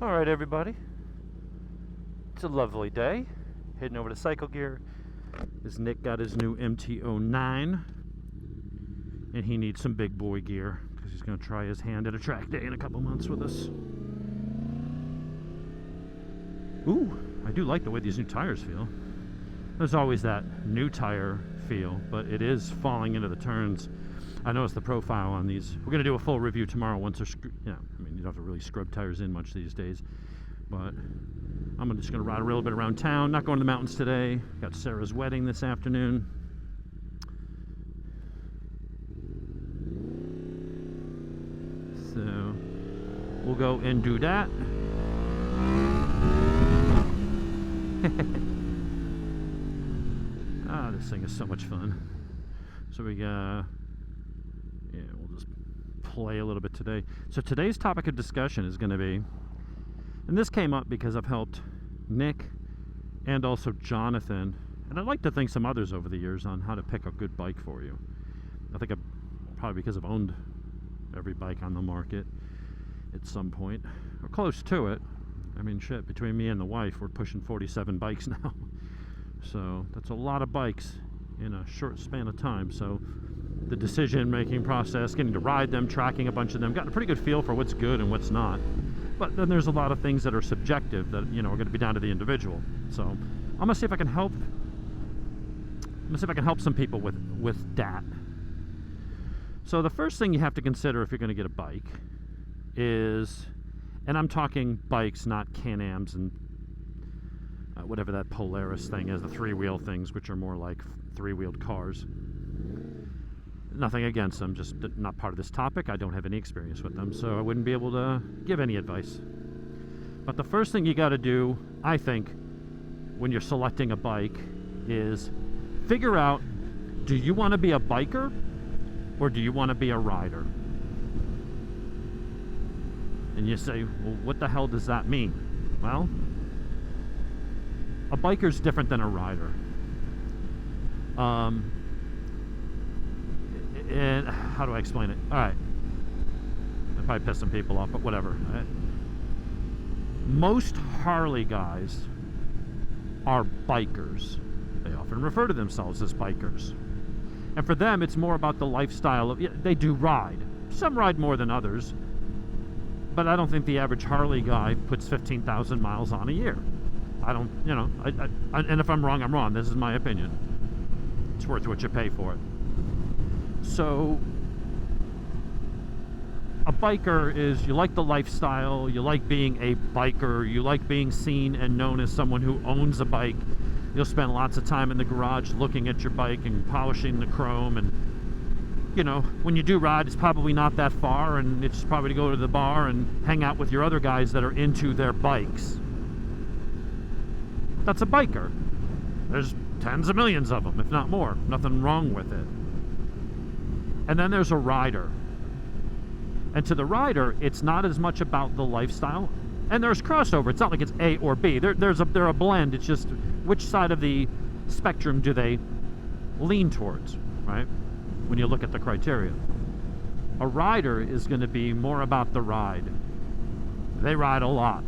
All right, everybody. It's a lovely day. Heading over to Cycle Gear. As Nick got his new MT-09, and he needs some big boy gear because he's going to try his hand at a track day in a couple months with us. Ooh, I do like the way these new tires feel. There's always that new tire feel, but it is falling into the turns. I noticed the profile on these. We're going to do a full review tomorrow once they're you don't have to really scrub tires in much these days. But I'm just going to ride a little bit around town. Not going to the mountains today. Got Sarah's wedding this afternoon. So we'll go and do that. This thing is so much fun. So we'll just play a little bit today. So today's topic of discussion is going to be, and this came up because I've helped Nick and also Jonathan, and I'd like to think some others over the years, on how to pick a good bike for you. I think probably because I've owned every bike on the market at some point, or close to it. I mean, shit, between me and the wife, we're pushing 47 bikes now. So that's a lot of bikes in a short span of time. So the decision-making process, getting to ride them, tracking a bunch of them, gotten a pretty good feel for what's good and what's not. But then there's a lot of things that are subjective that, are going to be down to the individual. So I'm gonna see if I can help. Some people with that. So the first thing you have to consider if you're going to get a bike is, and I'm talking bikes, not Can-Ams and whatever that Polaris thing is, the three-wheel things, which are more like three-wheeled cars. Nothing against them, just not part of this topic. I don't have any experience with them, so I wouldn't be able to give any advice. But the first thing you got to do, I think, when you're selecting a bike is figure out, do you want to be a biker or do you want to be a rider? And you say, well, what the hell does that mean? Well, a biker's different than a rider. And how do I explain it? All right. I probably pissed some people off, but whatever. Right? Most Harley guys are bikers. They often refer to themselves as bikers. And for them, it's more about the lifestyle of, they do ride. Some ride more than others. But I don't think the average Harley guy puts 15,000 miles on a year. I don't, and if I'm wrong, I'm wrong. This is my opinion. It's worth what you pay for it. So, a biker is, you like the lifestyle, you like being a biker, you like being seen and known as someone who owns a bike. You'll spend lots of time in the garage looking at your bike and polishing the chrome, and, when you do ride, it's probably not that far, and it's probably to go to the bar and hang out with your other guys that are into their bikes. That's a biker. There's tens of millions of them, if not more. Nothing wrong with it. And then there's a rider. And to the rider, it's not as much about the lifestyle. And there's crossover. It's not like it's A or B. They're a blend. It's just which side of the spectrum do they lean towards, right? When you look at the criteria. A rider is going to be more about the ride. They ride a lot.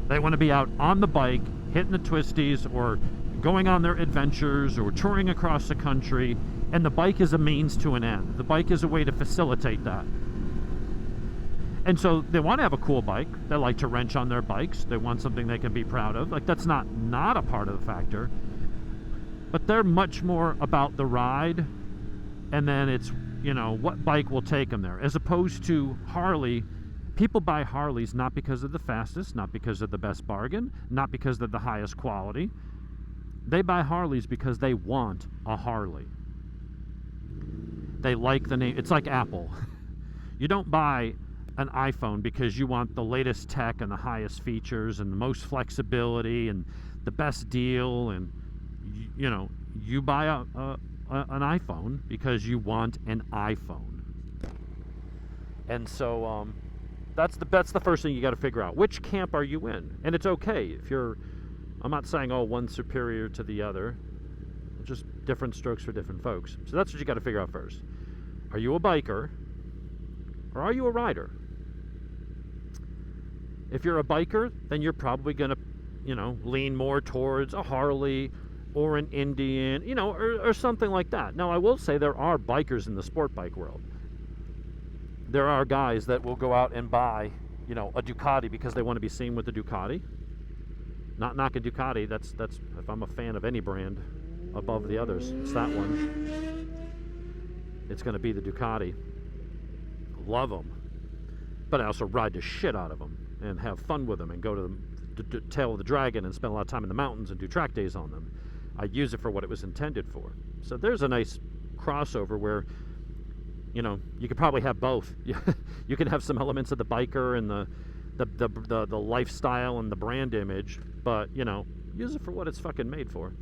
They want to be out on the bike, hitting the twisties, or going on their adventures, or touring across the country, and the bike is a means to an end. The bike is a way to facilitate that. And so they want to have a cool bike. They like to wrench on their bikes. They want something they can be proud of. Like, that's not a part of the factor. But they're much more about the ride, and then it's, what bike will take them there. As opposed to Harley, people buy Harleys not because of the fastest, not because of the best bargain, not because they're the highest quality. They buy Harleys because they want a Harley. They like the name. It's like Apple. You don't buy an iPhone because you want the latest tech and the highest features and the most flexibility and the best deal, and you buy an iPhone because you want an iPhone. And so that's the first thing you got to figure out. Which camp are you in? And it's okay if you're, I'm not saying one's superior to the other. Just different strokes for different folks. So that's what you got to figure out first. Are you a biker or are you a rider? If you're a biker, then you're probably going to, lean more towards a Harley or an Indian, or something like that. Now, I will say there are bikers in the sport bike world. There are guys that will go out and buy, a Ducati because they want to be seen with the Ducati. Not knocking Ducati. That's if I'm a fan of any brand above the others, it's that one. It's going to be the Ducati. Love them. But I also ride the shit out of them and have fun with them and go to the Tail of the Dragon and spend a lot of time in the mountains and do track days on them. I use it for what it was intended for. So there's a nice crossover where, you could probably have both. You can have some elements of the biker and the lifestyle and the brand image, but, use it for what it's fucking made for.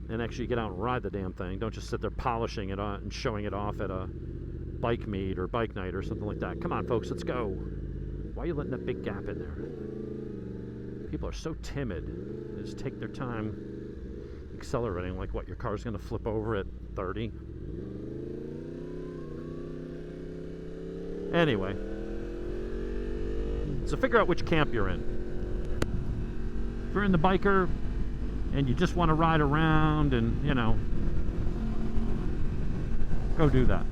And actually get out and ride the damn thing. Don't just sit there polishing it on and showing it off at a bike meet or bike night or something like that. Come on, folks, let's go. Why are you letting that big gap in there? People are so timid. They just take their time accelerating like what, your car's going to flip over at 30? Anyway. So figure out which camp you're in. If you're in the biker and you just want to ride around and, go do that.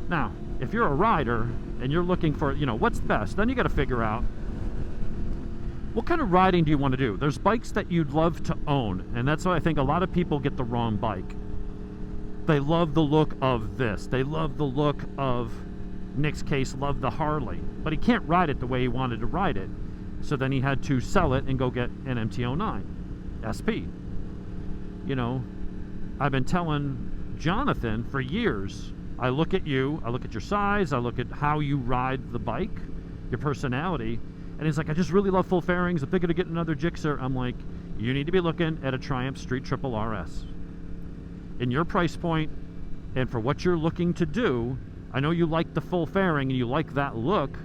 Now, if you're a rider and you're looking for, what's best, then you got to figure out what kind of riding do you want to do. There's bikes that you'd love to own, and that's why I think a lot of people get the wrong bike. They love the look of this. They love the look of, Nick's case, loved the Harley, but he can't ride it the way he wanted to ride it. So then he had to sell it and go get an MT-09 SP. I've been telling Jonathan for years, I look at you, I look at your size, I look at how you ride the bike, your personality, and he's like, I just really love full fairings. If they're going to get another Gixxer, I'm like, you need to be looking at a Triumph Street Triple RS. In your price point, and for what you're looking to do, I know you like the full fairing and you like that look,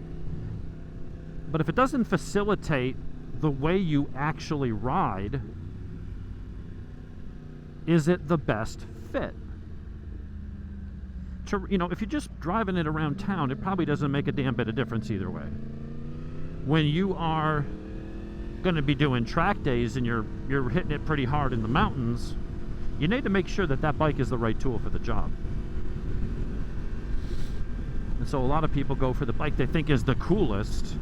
but if it doesn't facilitate the way you actually ride, is it the best fit? If you're just driving it around town, it probably doesn't make a damn bit of difference either way. When you are going to be doing track days and you're hitting it pretty hard in the mountains, you need to make sure that that bike is the right tool for the job. And so a lot of people go for the bike they think is the coolest,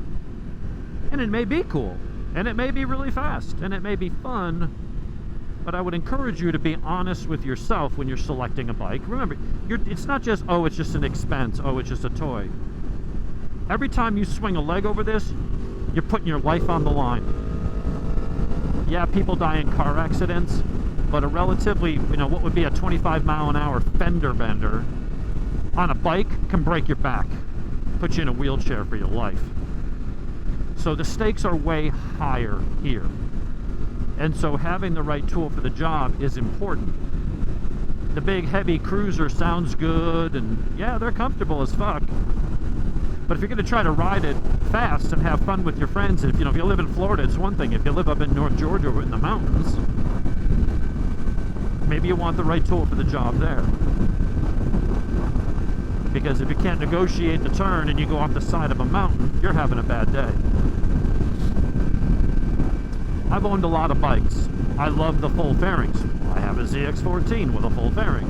and it may be cool, and it may be really fast, and it may be fun, but I would encourage you to be honest with yourself when you're selecting a bike. Remember, it's not just, oh, it's just an expense, oh, it's just a toy. Every time you swing a leg over this, you're putting your life on the line. Yeah, people die in car accidents, but a relatively, what would be a 25-mile-an-hour fender bender on a bike can break your back, put you in a wheelchair for your life. So the stakes are way higher here. And so having the right tool for the job is important. The big heavy cruiser sounds good, and yeah, they're comfortable as fuck. But if you're going to try to ride it fast and have fun with your friends, if you live in Florida, it's one thing. If you live up in North Georgia or in the mountains, maybe you want the right tool for the job there. Because if you can't negotiate the turn and you go off the side of a mountain, you're having a bad day. I've owned a lot of bikes. I love the full fairings. I have a ZX14 with a full fairing.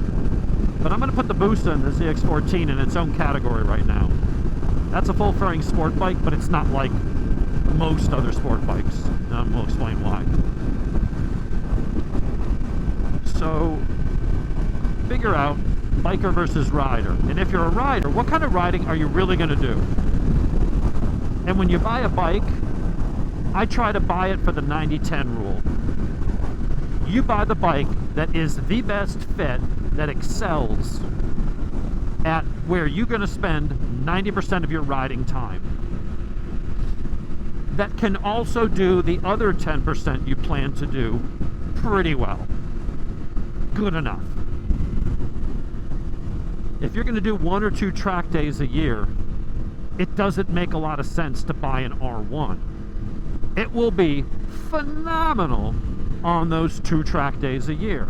But I'm going to put the Busa and the ZX14 in its own category right now. That's a full fairing sport bike, but it's not like most other sport bikes. We'll explain why. So, figure out biker versus rider. And if you're a rider, what kind of riding are you really going to do? And when you buy a bike, I try to buy it for the 90-10 rule. You buy the bike that is the best fit, that excels at where you're going to spend 90% of your riding time. That can also do the other 10% you plan to do pretty well. Good enough. If you're going to do 1 or 2 track days a year, it doesn't make a lot of sense to buy an R1. It will be phenomenal on those 2 track days a year.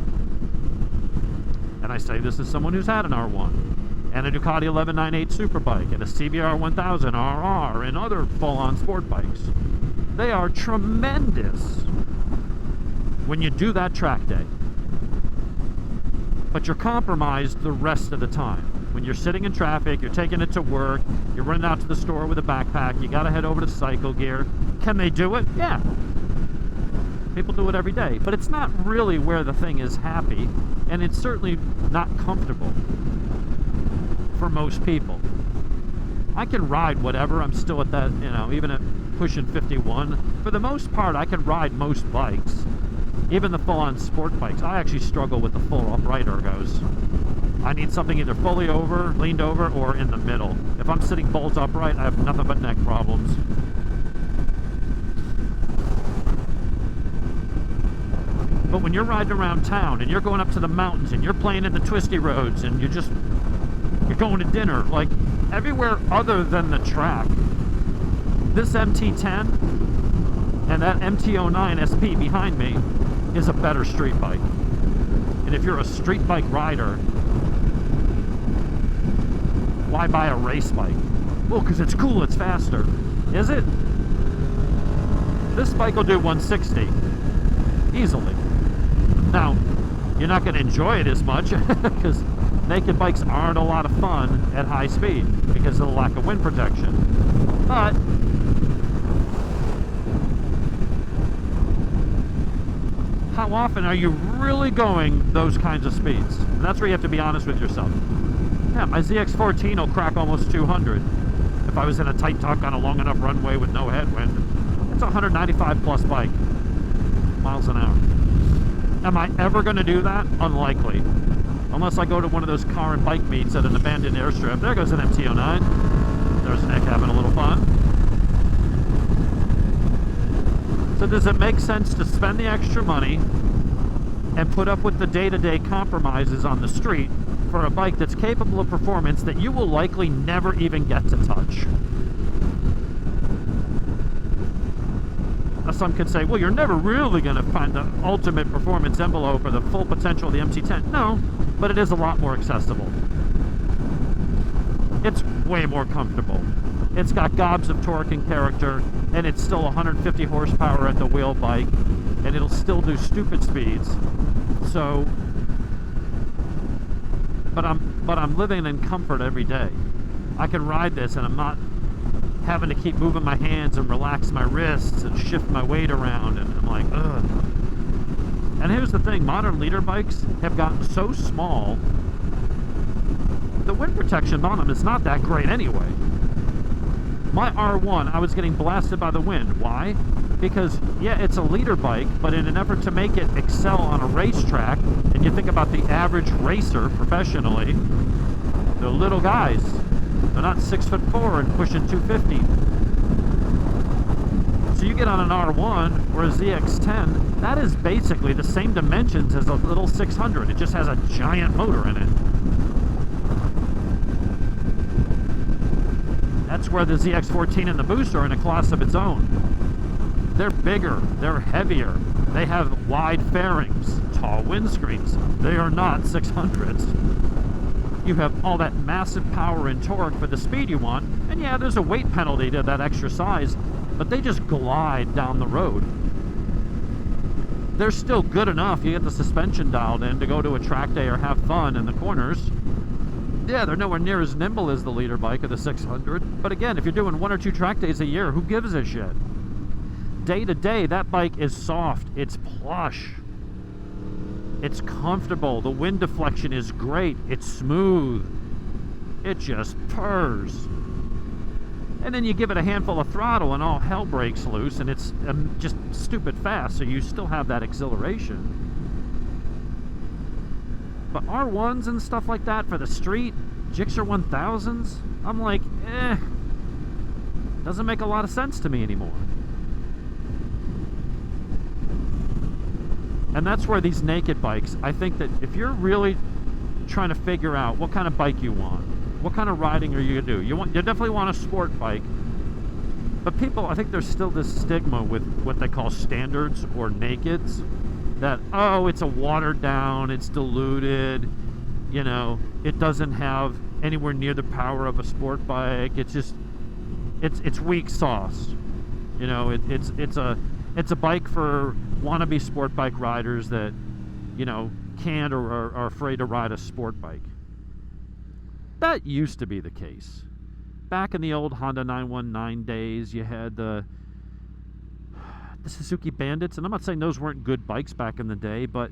And I say this as someone who's had an R1. and a Ducati 1198 Superbike, and a CBR 1000 RR, and other full-on sport bikes. They are tremendous when you do that track day. But you're compromised the rest of the time. When you're sitting in traffic, you're taking it to work, you're running out to the store with a backpack, you gotta head over to Cycle Gear. Can they do it? Yeah. People do it every day. But it's not really where the thing is happy, and it's certainly not comfortable for most people. I can ride whatever. I'm still at that, you know, even at pushing 51. For the most part, I can ride most bikes. Even the full-on sport bikes. I actually struggle with the full upright ergos. I need something either fully over, leaned over, or in the middle. If I'm sitting bolt upright, I have nothing but neck problems. But when you're riding around town and you're going up to the mountains and you're playing in the twisty roads and you're going to dinner, like everywhere other than the track, this MT-10 and that MT-09 SP behind me is a better street bike. And if you're a street bike rider, why buy a race bike? Well, because it's cool, it's faster. Is it? This bike will do 160 easily. Now, you're not going to enjoy it as much because naked bikes aren't a lot of fun at high speed because of the lack of wind protection. But how often are you really going those kinds of speeds? And that's where you have to be honest with yourself. Yeah, my ZX14 will crack almost 200. If I was in a tight tuck on a long enough runway with no headwind, it's a 195 plus bike, miles an hour. Am I ever going to do that? Unlikely. Unless I go to one of those car and bike meets at an abandoned airstrip. There goes an MT-09. There's Nick having a little fun. So does it make sense to spend the extra money and put up with the day-to-day compromises on the street for a bike that's capable of performance that you will likely never even get to touch? Now some could say, well, you're never really going to find the ultimate performance envelope or the full potential of the MT-10. No, but it is a lot more accessible. It's way more comfortable. It's got gobs of torque and character, and it's still 150 horsepower at the wheel bike, and it'll still do stupid speeds. So, but I'm living in comfort every day. I can ride this, and I'm not having to keep moving my hands and relax my wrists and shift my weight around, and I'm like, ugh. And here's the thing, modern leader bikes have gotten so small, the wind protection on them is not that great anyway. My R1, I was getting blasted by the wind. Why? Because, yeah, it's a leader bike, but in an effort to make it excel on a racetrack, and you think about the average racer professionally, they're little guys. They're not 6'4" and pushing 250. So you get on an R1 or a ZX10, that is basically the same dimensions as a little 600. It just has a giant motor in it. That's where the ZX14 and the Boost are in a class of its own. They're bigger, they're heavier, they have wide fairings, tall windscreens. They are not 600s. You have all that massive power and torque for the speed you want, and yeah, there's a weight penalty to that extra size, but they just glide down the road. They're still good enough, you get the suspension dialed in to go to a track day or have fun in the corners. Yeah, they're nowhere near as nimble as the leader bike or the 600, but again, if you're doing 1 or 2 track days a year, who gives a shit? Day to day, that bike is soft, it's plush. It's comfortable, the wind deflection is great, it's smooth, it just purrs. And then you give it a handful of throttle and all hell breaks loose, and it's just stupid fast, so you still have that exhilaration. But R1s and stuff like that for the street, Gixxer 1000s, I'm like, doesn't make a lot of sense to me anymore. And that's where these naked bikes, I think that if you're really trying to figure out what kind of bike you want, what kind of riding are you gonna do? You definitely want a sport bike. But people, I think there's still this stigma with what they call standards or nakeds, that, oh, it's a watered down, it's diluted, you know, it doesn't have anywhere near the power of a sport bike. It's just, it's weak sauce. You know, it's a bike for wannabe sport bike riders that, you know, can't or are afraid to ride a sport bike. That used to be the case. Back in the old Honda 919 days, you had the Suzuki Bandits, and I'm not saying those weren't good bikes back in the day, but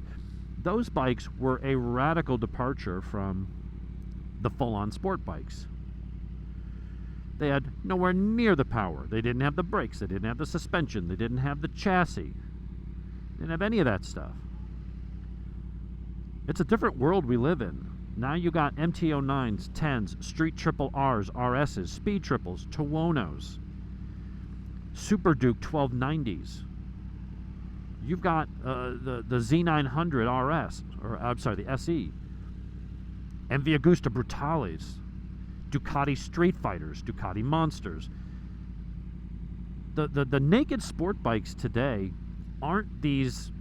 those bikes were a radical departure from the full-on sport bikes. They had nowhere near the power. They didn't have the brakes. They didn't have the suspension. They didn't have the chassis. They didn't have any of that stuff. It's a different world we live in. Now you got MT-09s, 10s, Street Triple Rs, RSs, Speed Triples, Tuonos, Super Duke 1290s. You've got the Z900 RS, or I'm sorry, the SE. MV Agusta Brutales, Ducati Street Fighters, Ducati Monsters. The naked sport bikes today aren't these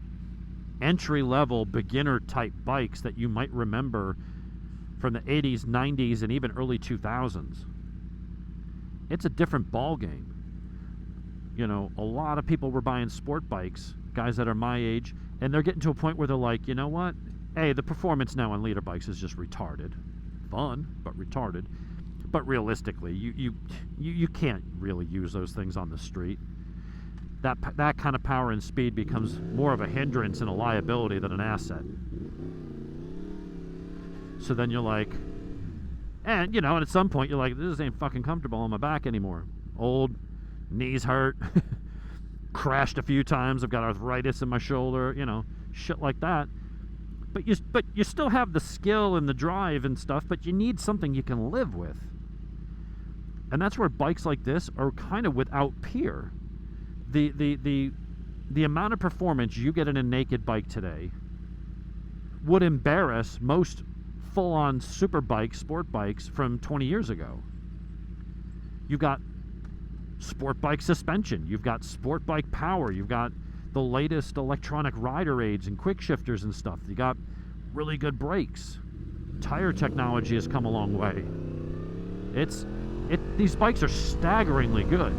entry-level beginner type bikes that you might remember from the 80s, 90s, and even early 2000s. It's a different ball game. You know, a lot of people were buying sport bikes, guys that are my age, and they're getting to a point where they're like, you know what? Hey, the performance now on leader bikes is just retarded. Fun, but retarded. But realistically, you can't really use those things on the street. That kind of power and speed becomes more of a hindrance and a liability than an asset. So then you're like, and you know, and at some point you're like, this ain't fucking comfortable on my back anymore. Old, knees hurt, crashed a few times, I've got arthritis in my shoulder, you know, shit like that. But you still have the skill and the drive and stuff, but you need something you can live with. And that's where bikes like this are kind of without peer. The amount of performance you get in a naked bike today would embarrass most full-on super bikes, sport bikes from 20 years ago. You've got sport bike suspension, you've got sport bike power, you've got the latest electronic rider aids and quick shifters and stuff. You got really good brakes. Tire technology has come a long way. These bikes are staggeringly good.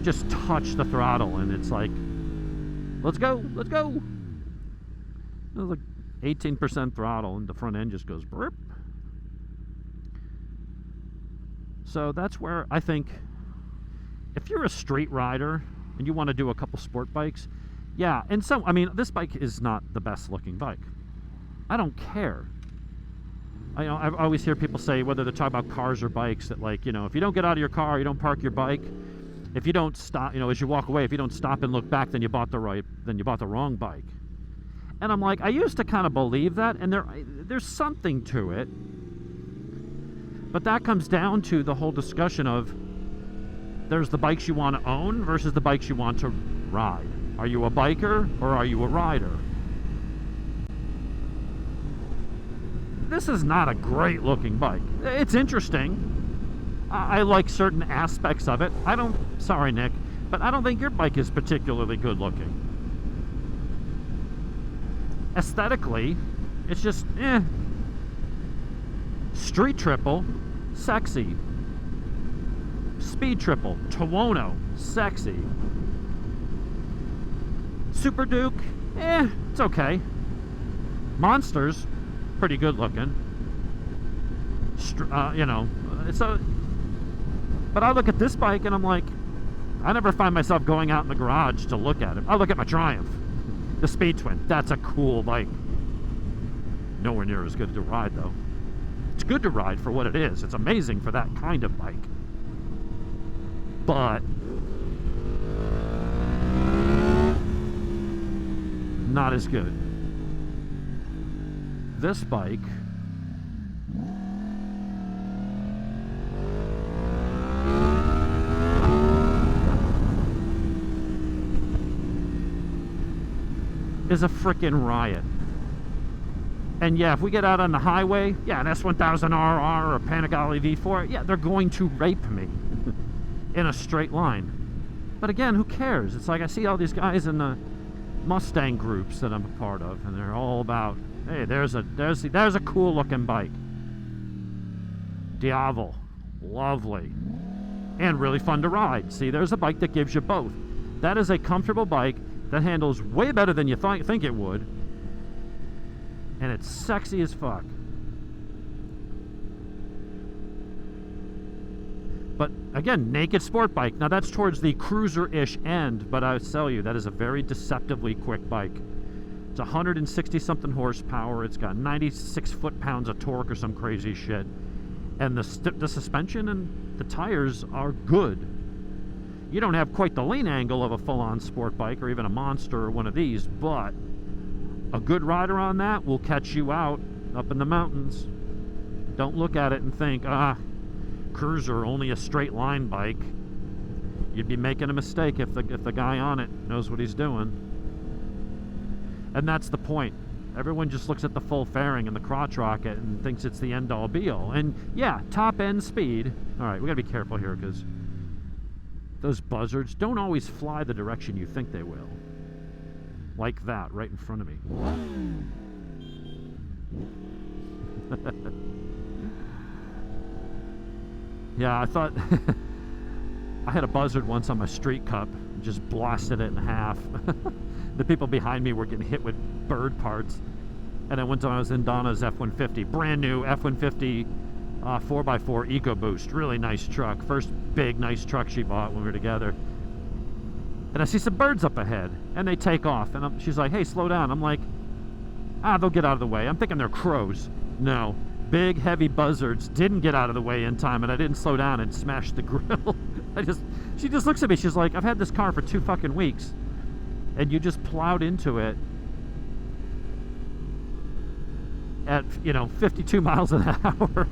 Just touch the throttle and it's like, let's go, let's go. It's like 18% throttle and the front end just goes burp. So that's where I think if you're a street rider and you want to do a couple sport bikes, yeah, and so, I mean, this bike is not the best looking bike. I don't care. I always hear people say, whether they're talking about cars or bikes, that like, you know, if you don't get out of your car, you don't park your bike, if you don't stop, you know, as you walk away, if you don't stop and look back, then you bought the wrong bike. And I'm like, I used to kind of believe that, and there's something to it. But that comes down to the whole discussion of there's the bikes you want to own versus the bikes you want to ride. Are you a biker or are you a rider? This is not a great looking bike. It's interesting. I like certain aspects of it. Sorry Nick, but I don't think your bike is particularly good looking. Aesthetically, it's just, Street Triple, sexy. Speed Triple, Tuono, sexy. Super Duke, it's okay. Monsters, pretty good looking. You know, but I look at this bike and I'm like, I never find myself going out in the garage to look at it. I look at my Triumph, the Speed Twin. That's a cool bike. Nowhere near as good to ride though. It's good to ride for what it is. It's amazing for that kind of bike. But not as good. This bike is a frickin' riot. And yeah, if we get out on the highway, yeah, an S1000RR or a Panigale V4, yeah, they're going to rape me in a straight line. But again, who cares? It's like I see all these guys in the Mustang groups that I'm a part of, and they're all about, Hey, there's a cool looking bike. Diavel. Lovely. And really fun to ride. See, there's a bike that gives you both. That is a comfortable bike that handles way better than you think it would. And it's sexy as fuck. But again, naked sport bike. Now that's towards the cruiser-ish end, but I tell you, that is a very deceptively quick bike. It's 160 something horsepower. It's got 96 foot-pounds of torque or some crazy shit. And the suspension and the tires are good. You don't have quite the lean angle of a full-on sport bike or even a monster or one of these, but a good rider on that will catch you out up in the mountains. Don't look at it and think, cruiser, only a straight line bike. You'd be making a mistake if the guy on it knows what he's doing. And that's the point. Everyone just looks at the full fairing and the crotch rocket and thinks it's the end-all be-all. And yeah, top-end speed. All right, we got to be careful here because those buzzards don't always fly the direction you think they will. Like that, right in front of me. Yeah, I thought... I had a buzzard once on my street cup. Just blasted it in half. The people behind me were getting hit with bird parts. And then one time I was in Donna's F-150. Brand new F-150 4x4 EcoBoost. Really nice truck. First big, nice truck she bought when we were together. And I see some birds up ahead. And they take off. And she's like, hey, slow down. I'm like, they'll get out of the way. I'm thinking they're crows. No. Big, heavy buzzards didn't get out of the way in time. And I didn't slow down and smash the grill. She just looks at me. She's like, I've had this car for 2 fucking weeks. And you just plowed into it at, 52 miles an hour.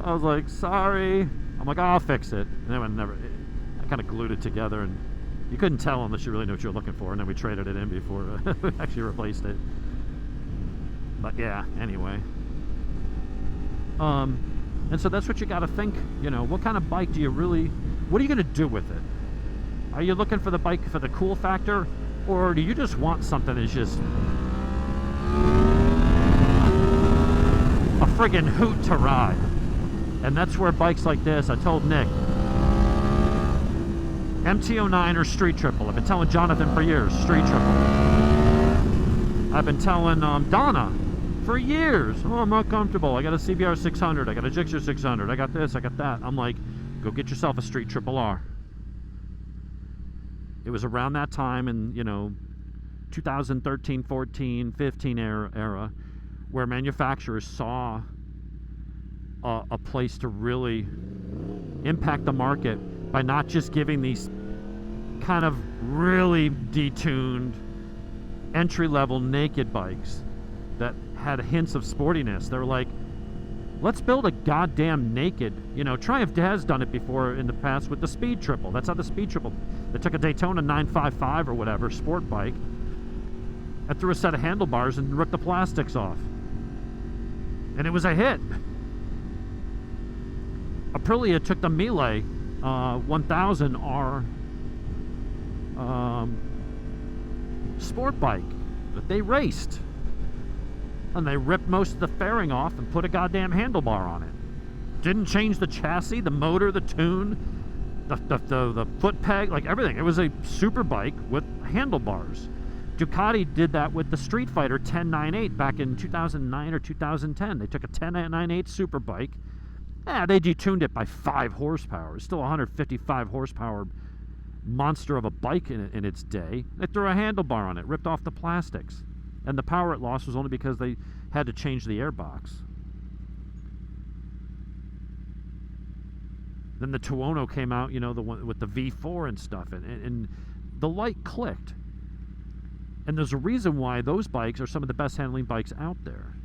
I was like, sorry. I'm like, I'll fix it. And then I kind of glued it together, and you couldn't tell unless you really knew what you were looking for, and then we traded it in before we actually replaced it. But yeah, anyway. And so that's what you got to think, what kind of bike do you really, what are you going to do with it? Are you looking for the bike for the cool factor, or do you just want something that's just a friggin' hoot to ride? And that's where bikes like this, I told Nick, MT-09 or Street Triple. I've been telling Jonathan for years, Street Triple. I've been telling Donna for years, I'm not comfortable. I got a CBR 600, I got a Gixxer 600, I got this, I got that. I'm like, go get yourself a Street Triple R. It was around that time in, 2013, 14, 15 era where manufacturers saw a place to really impact the market by not just giving these kind of really detuned entry-level naked bikes that had hints of sportiness. They were like, let's build a goddamn naked, Triumph has done it before in the past with the Speed Triple. That's how the Speed Triple, they took a Daytona 955 or whatever, sport bike, and threw a set of handlebars and ripped the plastics off. And it was a hit. Aprilia took the Miele 1000R sport bike that they raced. And they ripped most of the fairing off and put a goddamn handlebar on it. Didn't change the chassis, the motor, the tune, the foot peg, like everything. It was a super bike with handlebars. Ducati did that with the Street Fighter 1098 back in 2009 or 2010. They took a 1098 super bike. They detuned it by 5 horsepower. It's still a 155 horsepower monster of a bike in its day. They threw a handlebar on it, ripped off the plastics. And the power it lost was only because they had to change the airbox. Then the Tuono came out, the one with the V4 and stuff, and the light clicked. And there's a reason why those bikes are some of the best handling bikes out there.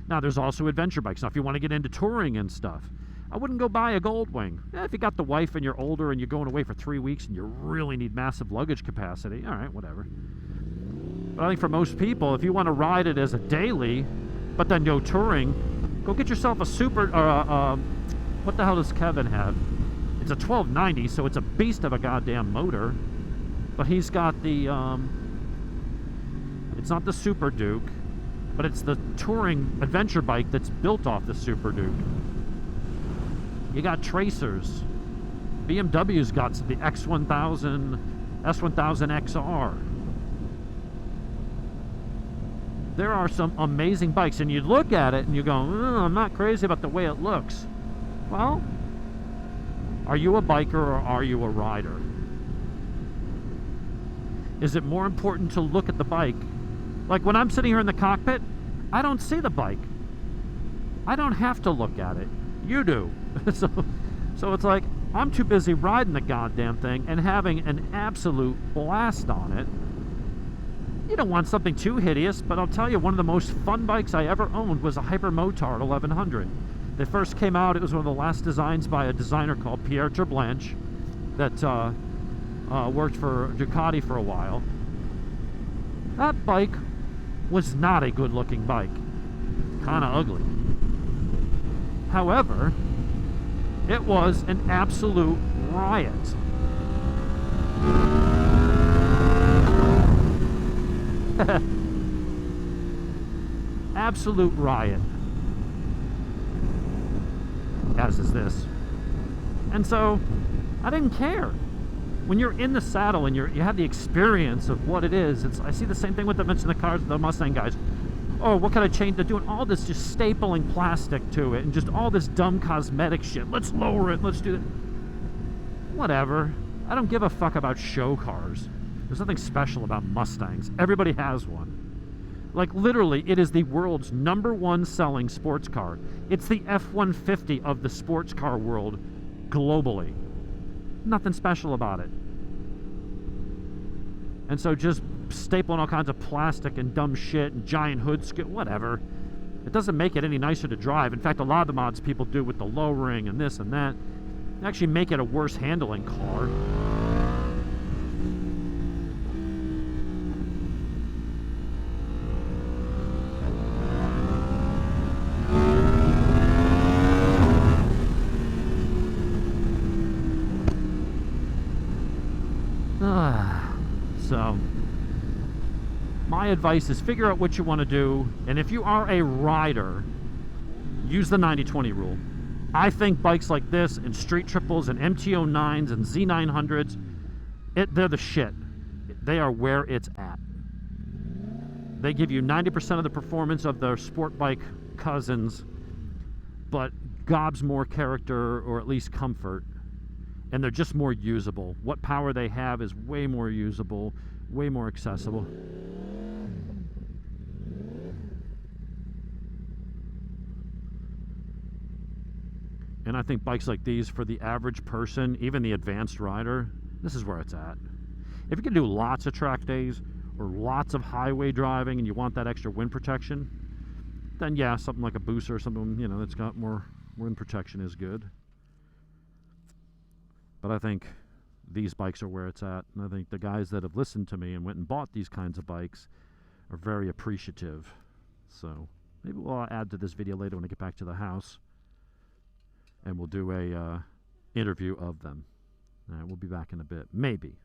Now, there's also adventure bikes. Now, if you want to get into touring and stuff, I wouldn't go buy a Goldwing. If you got the wife and you're older and you're going away for 3 weeks and you really need massive luggage capacity, all right, whatever. But I think for most people, if you want to ride it as a daily, but then go touring, go get yourself a super, what the hell does Kevin have? It's a 1290, so it's a beast of a goddamn motor. But he's got the, it's not the Super Duke. but it's the touring adventure bike that's built off the Super Duke. You got Tracers. BMW's got the X1000, S1000XR. There are some amazing bikes, and you look at it and you go, I'm not crazy about the way it looks. Well, are you a biker or are you a rider? Is it more important to look at the bike? Like when I'm sitting here in the cockpit, I don't see the bike. I don't have to look at it. You do. So it's like, I'm too busy riding the goddamn thing and having an absolute blast on it. You don't want something too hideous, but I'll tell you, one of the most fun bikes I ever owned was a Hyper Motard 1100. They first came out, it was one of the last designs by a designer called Pierre Terblanche that worked for Ducati for a while. That bike was not a good looking bike. Kind of ugly. However, it was an absolute riot. Absolute riot. As is this. And so, I didn't care. When you're in the saddle and you have the experience of what it is, I see the same thing with the Mustang guys. Oh, what can I change? They're doing all this just stapling plastic to it and just all this dumb cosmetic shit. Let's lower it, let's do that. Whatever. I don't give a fuck about show cars. There's nothing special about Mustangs. Everybody has one. Like literally, it is the world's #1 selling sports car. It's the F-150 of the sports car world globally. Nothing special about it. And so just stapling all kinds of plastic and dumb shit and giant hoods, whatever. It doesn't make it any nicer to drive. In fact, a lot of the mods people do with the lowering and this and that actually make it a worse handling car. So, my advice is figure out what you want to do, and if you are a rider, use the 90-20 rule. I think bikes like this and street triples and MT-09s and Z900s, they're the shit. They are where it's at. They give you 90% of the performance of their sport bike cousins, but gobs more character or at least comfort. And they're just more usable. What power they have is way more usable, way more accessible. And I think bikes like these, for the average person, even the advanced rider, this is where it's at. If you can do lots of track days or lots of highway driving and you want that extra wind protection, then yeah, something like a Booster or something, you know, that's got more wind protection is good. But I think these bikes are where it's at. And I think the guys that have listened to me and went and bought these kinds of bikes are very appreciative. So maybe we'll add to this video later when I get back to the house. And we'll do a interview of them. All right, we'll be back in a bit. Maybe.